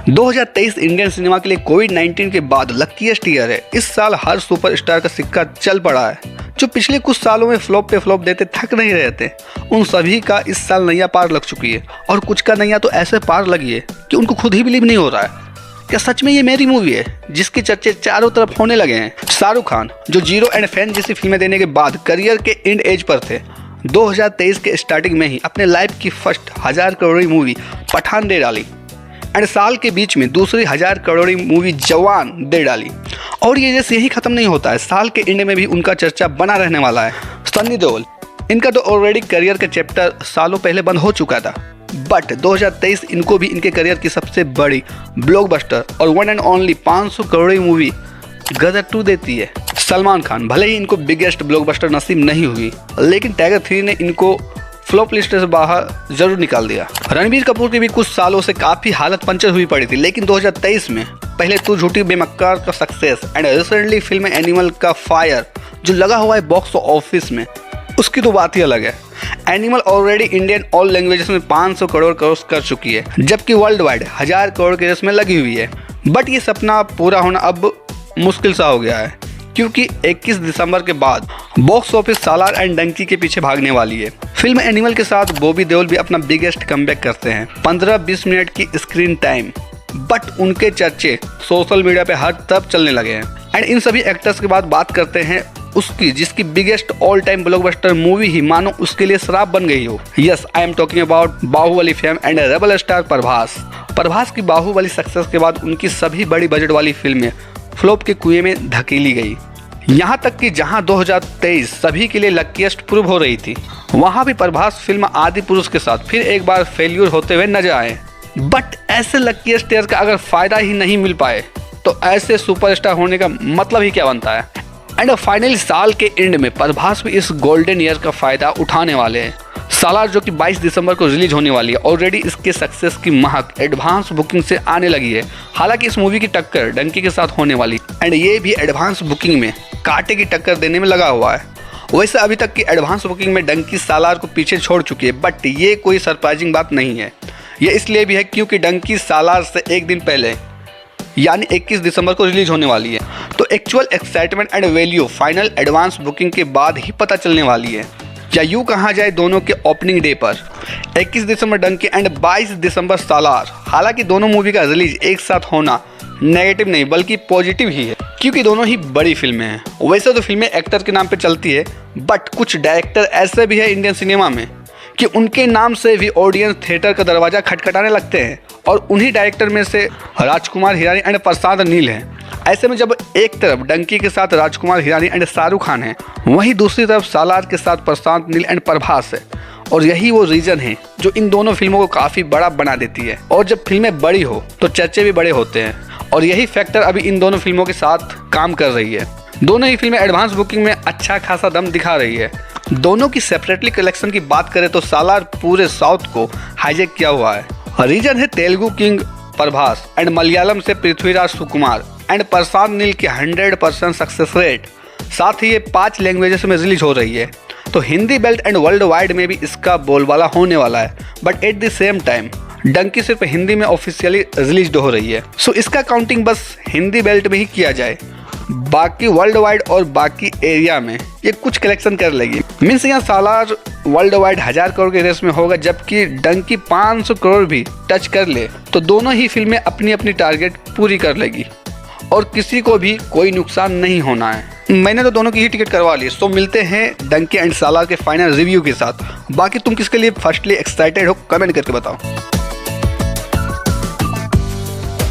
2023 Indian cinema के लिए कोविड-19 के बाद लकीएस्ट ईयर है। इस साल हर सुपरस्टार का सिक्का चल पड़ा है। जो पिछले कुछ सालों में फ्लॉप पे फ्लॉप देते थक नहीं रहे थे, उन सभी का इस साल नैया पार लग चुकी है और कुछ का नैया तो ऐसे पार लगी है कि उनको खुद ही बिलीव नहीं हो रहा है। क्या सच में ये मेरी मूवी है जिसके चर्चे चारों तरफ होने लगे हैं? शाहरुख खान जो जीरो एंड फैन जैसी फिल्में देने के बाद करियर के एंड एज पर थे, 2023 के स्टार्टिंग में ही अपने लाइफ की फर्स्ट 1000 करोड़ मूवी पठान दे डाली एंड साल के बीच में दूसरी 1000 करोड़ मूवी जवान दे डाली। और ये जैसे यही खत्म नहीं होता है, साल के एंड में भी उनका चर्चा बना रहने वाला है। सन्नी देओल, इनका तो ऑलरेडी करियर का चैप्टर सालों पहले बंद हो चुका था, बट 2023 इनको भी इनके करियर की सबसे बड़ी ब्लॉकबस्टर और one and only 500 crore movie Gadar 2 देती है। सलमान खान, भले ही इनको बिगेस्ट ब्लॉकबस्टर नसीब नहीं हुई, लेकिन टाइगर 3 ने इनको फ्लॉप लिस्ट से बाहर जरूर निकाल दिया। रणबीर कपूर की भी कुछ सालों से काफी हालत पंचर हुई पड़ी थी, लेकिन 2023 में पहले तू झूठी बेमक्कार का success and recently film animal का फायर जो लगा हुआ है बॉक्स ऑफिस में, उसकी तो बात ही अलग है। Animal already Indian all languages में 500 करोड़ क्रॉस कर चुकी है, जबकि वर्ल्ड वाइड 1000 करोड़ के रेस में लगी हुई है। बट ये सपना पूरा होना अब मुश्किल सा हो गया है, क्योंकि 21 दिसंबर के बाद box office Salaar and Dunki के पीछे भागने वाली है। फिल्म एनिमल के साथ बॉबी देओल भी अपना बिगेस्ट कमबैक करते हैं। 15-20 मिनट की स्क्रीन टाइम, बट उनके चर्चे सोशल मीडिया पे हर तरफ चलने लगे हैं। एंड इन सभी एक्टर्स के बाद बात करते हैं उसकी जिसकी biggest all time blockbuster movie ही मानो उसके लिए शराब बन गई हो। Yes, I am talking about Baahubali fame and rebel star Prabhas की बाहुबली सक्सेस के बाद उनकी सभी बड़ी बजट वाली फिल्में फ्लॉप के कुएं में धकेली गई। यहाँ तक कि जहाँ 2023 सभी के लिए लकीएस्ट प्रूव हो रही थी, वहाँ भी प्रभास फिल्म आदि पुरुष के साथ फिर एक बार फेल्यूर होते हुए नजर आए। बट ऐसे लकीएस्ट ईयर का अगर फायदा ही नहीं मिल पाए तो ऐसे सुपरस्टार होने का मतलब ही क्या बनता है? एंड फाइनली साल के एंड में प्रभास भी इस गोल्डन ईयर का फायदा उठाने वाले हैं। सालार जो कि 22 दिसंबर को रिलीज होने वाली है, ऑलरेडी इसके सक्सेस की महक एडवांस बुकिंग से आने लगी है। हालांकि इस मूवी की टक्कर डंकी के साथ होने वाली एंड ये भी एडवांस बुकिंग में कांटे की टक्कर देने में लगा हुआ है। वैसे अभी तक की एडवांस बुकिंग में डंकी सालार को पीछे छोड़ चुकी है, बट ये कोई सरप्राइजिंग बात नहीं है। ये इसलिए भी है क्योंकि डंकी सालार से एक दिन पहले यानी 21 दिसंबर को रिलीज होने वाली है। तो actual excitement and value final advance booking के बाद ही पता चलने वाली है, या यूँ कहा जाए दोनों के ओपनिंग डे पर 21 दिसंबर डंकी एंड 22 दिसंबर सालार। हालांकि दोनों मूवी का रिलीज एक साथ होना नेगेटिव नहीं बल्कि पॉजिटिव ही है, क्योंकि दोनों ही बड़ी फिल्में हैं। वैसे तो फिल्में एक्टर के नाम पे चलती है, बट कुछ डायरेक्टर ऐसे भी है इंडियन सिनेमा में कि उनके नाम से भी ऑडियंस थिएटर का दरवाजा खटखटाने लगते हैं, और उन्हीं डायरेक्टर में से राजकुमार हिरानी एंड प्रसाद नील हैं। ऐसे में जब एक तरफ डंकी के साथ राजकुमार हिरानी एंड शाहरुख खान है, वहीं दूसरी तरफ सालार के साथ प्रशांत नील एंड प्रभास है, और यही वो रीजन है जो इन दोनों फिल्मों को काफ़ी बड़ा बना देती है। और जब फिल्में बड़ी हो तो चर्चे भी बड़े होते हैं, और यही फैक्टर अभी इन दोनों फिल्मों के साथ काम कर रही है। दोनों ही फिल्में एडवांस बुकिंग में अच्छा खासा दम दिखा रही है। दोनों की सेपरेटली कलेक्शन की बात करें तो सालार पूरे साउथ को हाईजैक किया हुआ है। रीजन है तेलुगु किंग प्रभास एंड मलयालम से पृथ्वीराज सुकुमार एंड प्रशांत नील की 100% सक्सेस रेट। साथ ही ये 5 लैंग्वेजेस में रिलीज हो रही है, तो Hindi belt and world wide में भी इसका बोलबाला होने वाला है। But at the same time Dunki सिर्फ हिंदी में ऑफिशियली रिलीज हो रही है, सो इसका काउंटिंग बस हिंदी बेल्ट में ही किया जाए। बाकी वर्ल्ड वाइड और बाकी एरिया में ये कुछ कलेक्शन कर लेगी। मीन्स यहाँ सालार वर्ल्ड वाइड 1000 करोड़ के रेस में होगा, जबकि डंकी 500 करोड़ भी टच कर ले तो दोनों ही फिल्में अपनी अपनी टारगेट पूरी कर लेगी और किसी को भी कोई नुकसान नहीं होना है। मैंने तो दोनों की ही टिकट करवा ली, सो मिलते हैं डंकी एंड सालार के फाइनल रिव्यू के साथ। बाकी तुम किसके लिए फर्स्टली एक्साइटेड हो, कमेंट करके बताओ।